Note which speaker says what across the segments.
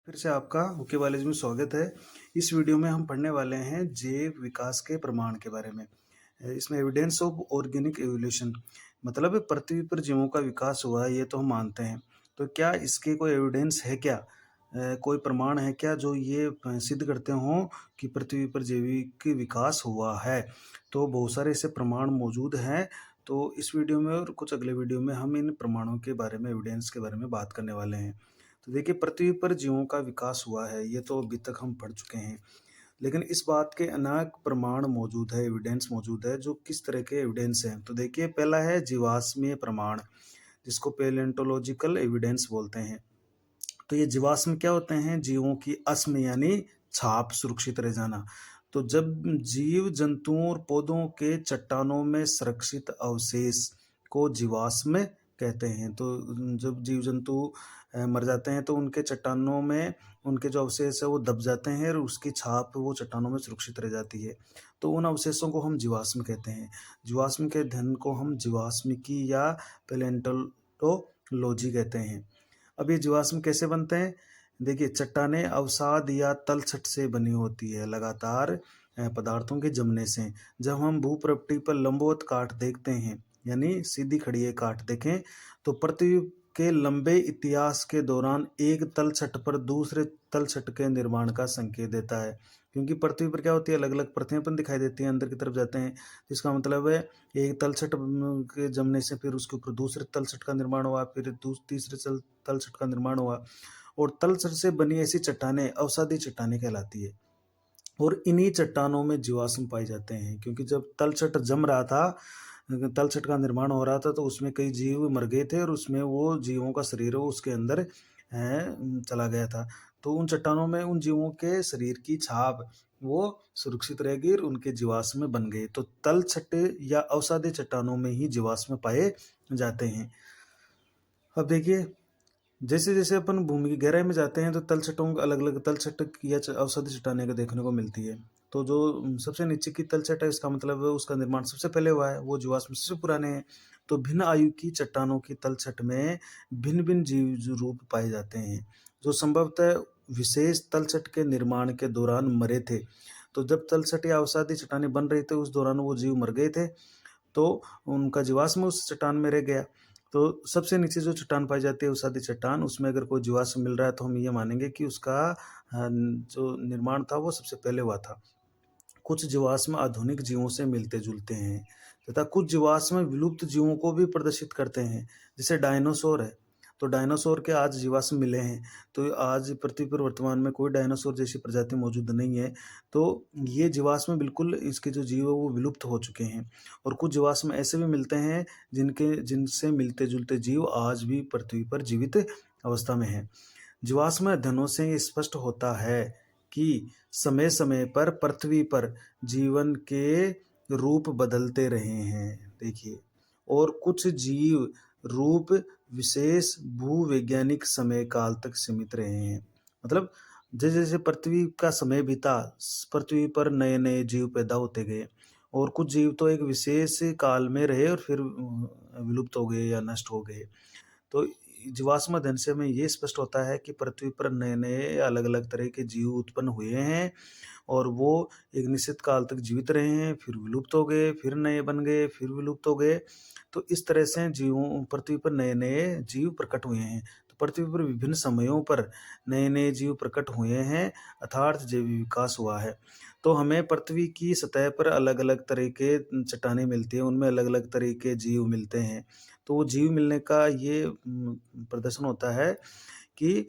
Speaker 1: फिर से आपका ओके बायोलॉजी में स्वागत है। इस वीडियो में हम पढ़ने वाले हैं जैव विकास के प्रमाण के बारे में। इसमें एविडेंस ऑफ ऑर्गेनिक एवोल्यूशन मतलब पृथ्वी पर जीवों का विकास हुआ है, ये तो हम मानते हैं। तो क्या इसके कोई एविडेंस है क्या? कोई प्रमाण है क्या जो ये सिद्ध करते हों कि पृथ्वी पर जैविक विकास हुआ है? तो बहुत सारे ऐसे प्रमाण मौजूद हैं। तो इस वीडियो में और कुछ अगले वीडियो में हम इन प्रमाणों के बारे में, एविडेंस के बारे में बात करने वाले हैं। तो देखिए, पृथ्वी पर जीवों का विकास हुआ है, ये तो अभी तक हम पढ़ चुके हैं। लेकिन इस बात के अनेक प्रमाण मौजूद है, एविडेंस मौजूद है। जो किस तरह के एविडेंस हैं? तो देखिए, पहला है जीवाश्मीय प्रमाण, जिसको पैलियोंटोलॉजिकल एविडेंस बोलते हैं। तो ये जीवाश्म क्या होते हैं? जीवों की अस्म यानी छाप, सुरक्षित रह जाना। तो जब जीव जंतुओं और पौधों के चट्टानों में सुरक्षित अवशेष को जीवाश्म कहते हैं। तो जब जीव जंतु मर जाते हैं तो उनके चट्टानों में उनके जो अवशेष है वो दब जाते हैं और उसकी छाप वो चट्टानों में सुरक्षित रह जाती है। तो उन अवशेषों को हम जीवाश्म कहते हैं। जीवाश्म के अध्ययन को हम जीवाश्मिकी या पैलियोंटोलॉजी कहते हैं। अब ये जीवाश्म कैसे बनते हैं? देखिए, चट्टानें अवसाद या तलछट से बनी होती है, लगातार पदार्थों के जमने से। जब हम भूपृष्ठ पर लंबवत काट देखते हैं, यानी सीधी खड़ी काट देखें, तो पृथ्वी के लंबे इतिहास के दौरान एक तलछट पर दूसरे तलछट के निर्माण का संकेत देता है। क्योंकि पृथ्वी पर क्या होती है, अलग अलग परतें अपन दिखाई देती हैं, अंदर की तरफ जाते हैं। तो इसका मतलब है एक तलछट के जमने से फिर उसके ऊपर दूसरे तलछट का निर्माण हुआ, फिर तीसरे तलछट का निर्माण हुआ, और तलछट से बनी ऐसी चट्टानें अवसादी चट्टानें कहलाती है। और इन्हीं चट्टानों में जीवाश्म पाए जाते हैं। क्योंकि जब तलछट जम रहा था, तलछट का निर्माण हो रहा था, तो उसमें कई जीव मर गए थे और उसमें वो जीवों का शरीर वो उसके अंदर चला गया था। तो उन चट्टानों में उन जीवों के शरीर की छाप वो सुरक्षित रह गई और उनके जीवाश्म बन गए। तो तलछट या अवसादी चट्टानों में ही जीवाश्म पाए जाते हैं। अब देखिए, जैसे जैसे अपन भूमि की गहराई में जाते हैं तो तलछटों अलग अलग तलछट या अवसादी चट्टानें का देखने को मिलती है। तो जो सबसे नीचे की तलछट है, इसका मतलब है उसका निर्माण सबसे पहले हुआ है, वो जीवाश्म सबसे पुराने हैं। तो भिन्न आयु की चट्टानों की तलछट में भिन्न भिन्न जीव रूप पाए जाते हैं, जो संभवतः विशेष तलछट के निर्माण के दौरान मरे थे। तो जब तलछट या अवसादी चट्टानें बन रही थी, उस दौरान वो जीव मर गए थे, तो उनका जीवाश्म उस चट्टान में रह गया। तो सबसे नीचे जो चट्टान पाई जाती है अवसादी चट्टान, उसमें अगर कोई जीवाश्म मिल रहा है तो हम ये मानेंगे कि उसका जो निर्माण था वो सबसे पहले हुआ था। कुछ जीवाश्म आधुनिक जीवों से मिलते जुलते हैं तथा कुछ जीवाश्म विलुप्त जीवों को भी प्रदर्शित करते हैं, जैसे डायनासोर है। तो डायनासोर के आज जीवाश्म मिले हैं। तो आज पृथ्वी पर वर्तमान में कोई डायनासोर जैसी प्रजाति मौजूद नहीं है। तो ये जीवाश्म बिल्कुल, इसके जो जीव है वो विलुप्त हो चुके हैं। और कुछ जीवाश्म ऐसे भी मिलते हैं जिनसे मिलते जुलते जीव आज भी पृथ्वी पर जीवित अवस्था में हैं। जीवाश्म अध्ययनों से ये स्पष्ट होता है कि समय समय पर पृथ्वी पर जीवन के रूप बदलते रहे हैं। देखिए, और कुछ जीव रूप विशेष भूवैज्ञानिक समय काल तक सीमित रहे हैं। मतलब जैसे जैसे पृथ्वी का समय बीता, पृथ्वी पर नए नए जीव पैदा होते गए, और कुछ जीव तो एक विशेष काल में रहे और फिर विलुप्त हो गए या नष्ट हो गए। तो जीवाश्म अध्ययन से हमें ये स्पष्ट होता है कि पृथ्वी पर नए नए अलग अलग तरह के जीव उत्पन्न हुए हैं, और वो एक निश्चित काल तक जीवित रहे हैं, फिर विलुप्त हो गए, फिर नए बन गए, फिर विलुप्त हो गए। तो इस तरह से जीवों पृथ्वी पर नए नए जीव प्रकट हुए हैं। तो पृथ्वी पर विभिन्न समयों पर नए नए जीव प्रकट हुए हैं, अर्थात जैविक विकास हुआ है। तो हमें पृथ्वी की सतह पर अलग अलग तरह के चट्टानें मिलती हैं, उनमें अलग अलग तरह के जीव मिलते हैं। तो वो जीव मिलने का ये प्रदर्शन होता है कि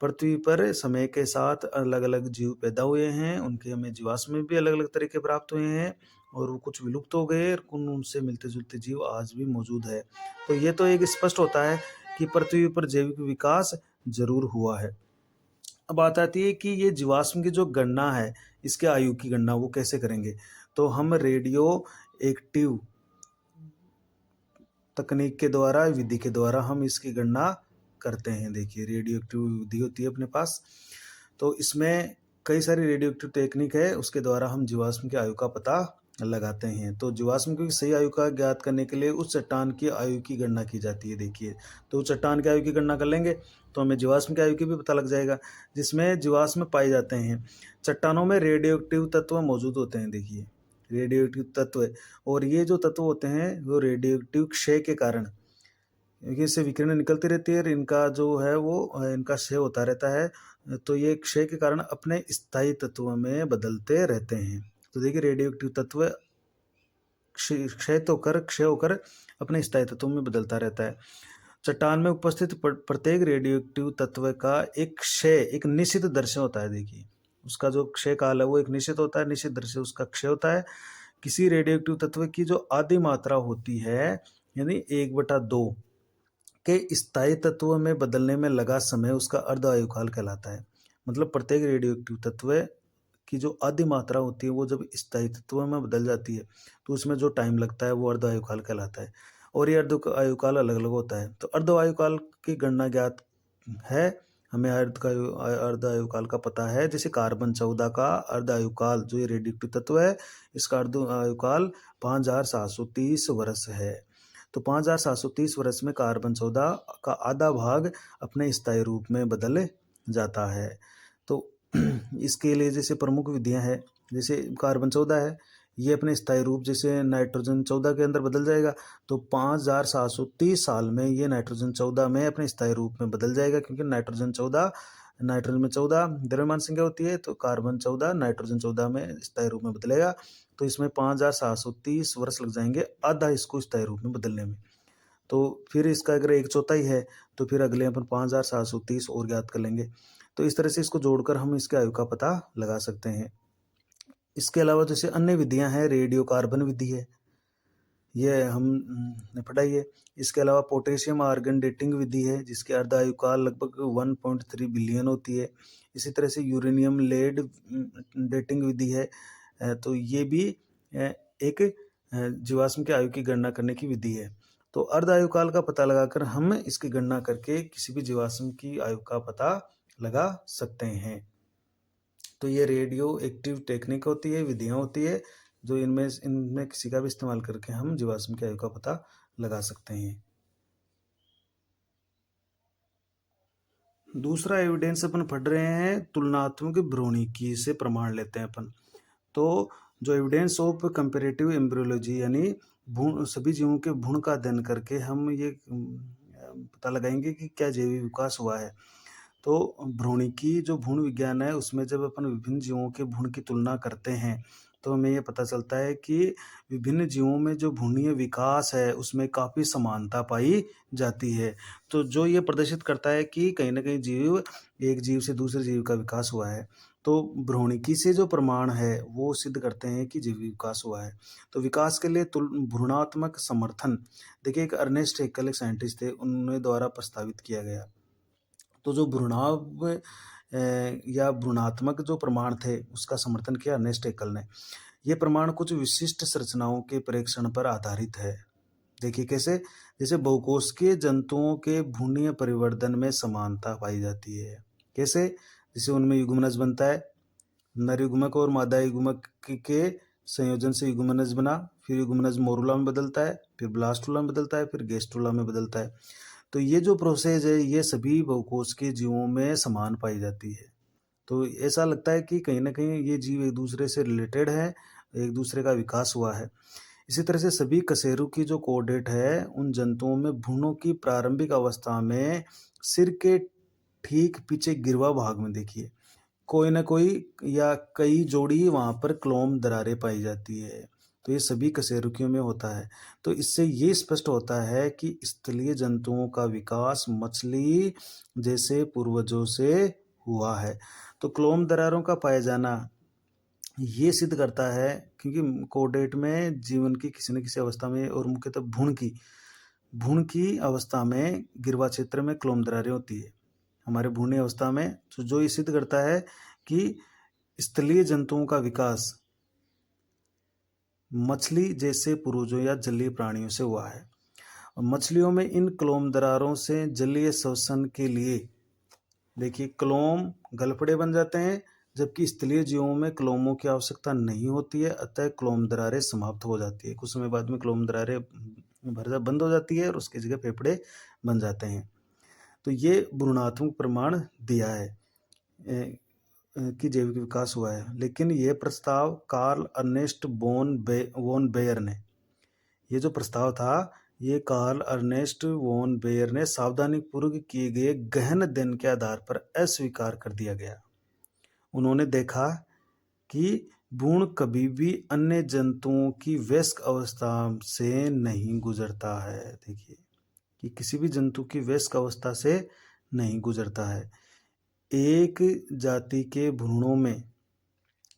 Speaker 1: पृथ्वी पर समय के साथ अलग अलग जीव पैदा हुए हैं, उनके हमें जीवाश्म भी अलग अलग तरीके प्राप्त हुए हैं, और वो कुछ विलुप्त हो गए और उनसे मिलते जुलते जीव आज भी मौजूद है। तो ये तो एक स्पष्ट होता है कि पृथ्वी पर जैविक विकास जरूर हुआ है। अब बात आती है कि ये जीवाश्म की जो गणना है, इसके आयु की गणना वो कैसे करेंगे? तो हम रेडियो एक्टिव तकनीक के द्वारा, विधि के द्वारा हम इसकी गणना करते हैं। देखिए, रेडियो एक्टिव विधि होती है अपने पास। तो इसमें कई सारी रेडियो एक्टिव टेक्निक है, उसके द्वारा हम जीवाश्म की आयु का पता लगाते हैं। तो जीवाश्म की सही आयु का ज्ञात करने के लिए उस चट्टान की आयु की गणना की जाती है। देखिए, तो चट्टान की आयु की गणना कर लेंगे तो हमें जीवाश्म की आयु की भी पता लग जाएगा, जिसमें जीवाश्म पाए जाते हैं। चट्टानों में रेडियोएक्टिव तत्व मौजूद होते हैं। देखिए, रेडियोएक्टिव तत्व, और ये जो तत्व होते हैं वो रेडियोएक्टिव क्षय के कारण, क्योंकि इससे विकिरण निकलती रहती है और इनका जो है वो इनका क्षय होता रहता है, तो ये क्षय के कारण अपने स्थायी तत्वों में बदलते रहते हैं। तो देखिए, रेडियोएक्टिव तत्व क्षय होकर अपने स्थायी तत्वों में बदलता रहता है। चट्टान में उपस्थित प्रत्येक रेडियोएक्टिव तत्व का एक निश्चित दर से होता है। देखिए, उसका जो क्षय काल है वो एक निश्चित होता है, निश्चित दर से उसका क्षय होता है। किसी रेडियोएक्टिव तत्व की जो आधी मात्रा होती है, यानी 1/2 के स्थायी तत्व में बदलने में लगा समय उसका अर्ध आयुकाल कहलाता है। मतलब प्रत्येक रेडियोएक्टिव तत्व की जो आधी मात्रा होती है वो जब स्थायी तत्व में बदल जाती है तो उसमें जो टाइम लगता है वो अर्ध आयुकाल कहलाता है। और ये अर्ध आयुकाल अलग अलग होता है। तो अर्ध आयुकाल की गणना ज्ञात है, हमें अर्ध आयुकाल का पता है। जैसे कार्बन-14 का अर्ध आयुकाल, जो ये रेडियोएक्टिव तत्व है, इसका अर्ध आयुकाल 5730 वर्ष है। तो 5730 वर्ष में कार्बन-14 का आधा भाग अपने स्थायी रूप में बदल जाता है। तो इसके लिए जैसे प्रमुख विधियां हैं, जैसे कार्बन-14 है, ये अपने स्थायी रूप जैसे नाइट्रोजन-14 के अंदर बदल जाएगा, तो 5730 साल में ये नाइट्रोजन-14 में अपने स्थायी रूप में बदल जाएगा, क्योंकि नाइट्रोजन में 14 द्रव्यमान संख्या होती है, तो कार्बन-14 नाइट्रोजन-14 में स्थायी रूप में बदलेगा। तो इसमें 5730 वर्ष लग जाएंगे आधा इसको स्थायी रूप में बदलने में। तो फिर इसका अगर 1/4 है तो फिर अगले अपन 5730 और ज्ञात कर लेंगे। तो इस तरह से इसको जोड़कर हम इसके आयु का पता लगा सकते हैं। इसके अलावा जैसे अन्य विधियां हैं, रेडियो कार्बन विधि है, ये हमने पढ़ाई है। इसके अलावा पोटेशियम आर्गन डेटिंग विधि है, जिसकी अर्ध आयुकाल लगभग 1.3 बिलियन होती है। इसी तरह से यूरेनियम लेड डेटिंग विधि है। तो ये भी एक जीवाश्म की आयु की गणना करने की विधि है। तो अर्ध आयुकाल का पता लगाकर हम इसकी गणना करके किसी भी जीवाश्म की आयु का पता लगा सकते हैं। तो ये रेडियो एक्टिव टेक्निक होती है, विधियां होती है, जो इनमें किसी का भी इस्तेमाल करके हम जीवाश्म की आयु का पता लगा सकते हैं। दूसरा एविडेंस अपन पढ़ रहे हैं, तुलनात्मक भ्रूणिकी से प्रमाण लेते हैं अपन। तो जो एविडेंस ऑफ कंपैरेटिव एम्ब्रियोलॉजी, यानी सभी जीवों के भ्रूण का अध्ययन करके हम ये पता लगाएंगे कि क्या जैविक विकास हुआ है। तो भ्रूणिकी जो भ्रूण विज्ञान है, उसमें जब अपन विभिन्न जीवों के भ्रूण की तुलना करते हैं तो हमें ये पता चलता है कि विभिन्न जीवों में जो भ्रूणीय विकास है उसमें काफ़ी समानता पाई जाती है। तो जो ये प्रदर्शित करता है कि कहीं ना कहीं एक जीव से दूसरे जीव का विकास हुआ है। तो भ्रूणिकी से जो प्रमाण है वो सिद्ध करते हैं कि जीव विकास हुआ है। तो विकास के लिए भ्रूणात्मक समर्थन, देखिए एक अर्नेस्ट हेक्कल एक साइंटिस्ट थे, उनके द्वारा प्रस्तावित किया गया। तो जो या भ्रूणात्मक जो प्रमाण थे उसका समर्थन किया अर्नेस्ट हेक्कल ने। ये प्रमाण कुछ विशिष्ट संरचनाओं के परीक्षण पर आधारित है। देखिए कैसे, जैसे बहुकोशिकीय जंतुओं के भ्रूणीय परिवर्तन में समानता पाई जाती है। कैसे, जैसे उनमें युग्मनज बनता है, नर युग्मक और मादा युग्मक के संयोजन से युग्मनज बना, फिर युग्मनज मोरुला में बदलता है, फिर ब्लास्टुला में बदलता है, फिर गेस्टुला में बदलता है। तो ये जो प्रोसेस है ये सभी बहुकोशिकीय जीवों में समान पाई जाती है। तो ऐसा लगता है कि कहीं ना कहीं ये जीव एक दूसरे से रिलेटेड है, एक दूसरे का विकास हुआ है। इसी तरह से सभी कशेरू की जो कोडेट है, उन जंतुओं में भ्रूणों की प्रारंभिक अवस्था में सिर के ठीक पीछे गिरवा भाग में देखिए कोई ना कोई या कई जोड़ी वहाँ पर क्लोम दरारें पाई जाती है। तो ये सभी कशेरुकियों में होता है। तो इससे ये स्पष्ट होता है कि स्थलीय जंतुओं का विकास मछली जैसे पूर्वजों से हुआ है। तो क्लोम दरारों का पाया जाना ये सिद्ध करता है, क्योंकि कोडेट में जीवन की किसी न किसी अवस्था में, और मुख्यतः भ्रूण की अवस्था में गिरवा क्षेत्र में क्लोम दरारें होती है हमारे भ्रूणीय अवस्था में। तो जो ये सिद्ध करता है कि स्थलीय जंतुओं का विकास मछली जैसे पूर्वजों या जलीय प्राणियों से हुआ है। और मछलियों में इन क्लोम दरारों से जलीय श्वसन के लिए देखिए क्लोम गलफड़े बन जाते हैं, जबकि स्थलीय जीवों में क्लोमों की आवश्यकता नहीं होती है, अतः क्लोम दरारें समाप्त हो जाती है। कुछ समय बाद में क्लोम दरारें बंद हो जाती है और उसकी जगह फेफड़े बन जाते हैं। तो ये भ्रूणात्मक प्रमाण दिया है कि जैविक विकास हुआ है। लेकिन ये प्रस्ताव कार्ल अर्नेस्ट वॉन बेयर ने, ये जो प्रस्ताव था, ये कार्ल अर्नेस्ट वॉन बेयर ने सावधानीपूर्वक किए गए गहन अध्ययन के आधार पर अस्वीकार कर दिया गया। उन्होंने देखा कि भ्रूण कभी भी अन्य जंतुओं की वयस्क अवस्था से नहीं गुजरता है। देखिए कि किसी भी जंतु की वयस्क अवस्था से नहीं गुजरता है। एक जाति के भ्रूणों में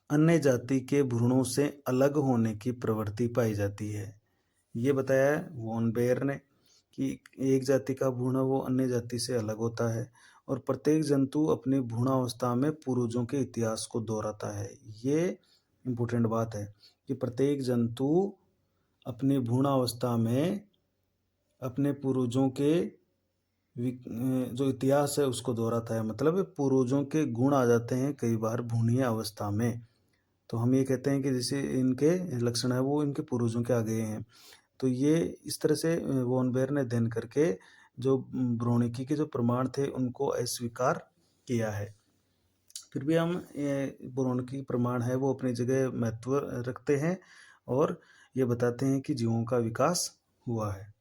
Speaker 1: अन्य जाति के भ्रूणों से अलग होने की प्रवृत्ति पाई जाती है। ये बताया है वॉन बेयर ने कि एक जाति का भ्रूण वो अन्य जाति से अलग होता है और प्रत्येक जंतु अपनी भ्रूणावस्था में पूर्वजों के इतिहास को दोहराता है। ये इम्पोर्टेंट बात है कि प्रत्येक जंतु अपनी भ्रूणावस्था में अपने पूर्वजों के जो इतिहास है उसको दोहराता है। मतलब पूर्वजों के गुण आ जाते हैं कई बार भ्रूणीय अवस्था में। तो हम ये कहते हैं कि जैसे इनके लक्षण है वो इनके पूर्वजों के आ गए हैं। तो ये इस तरह से वॉन बेयर ने अध्ययन करके जो भ्रूणिकी के जो प्रमाण थे उनको अस्वीकार किया है। फिर भी हम भ्रूणिकी प्रमाण है वो अपनी जगह महत्व रखते हैं और ये बताते हैं कि जीवों का विकास हुआ है।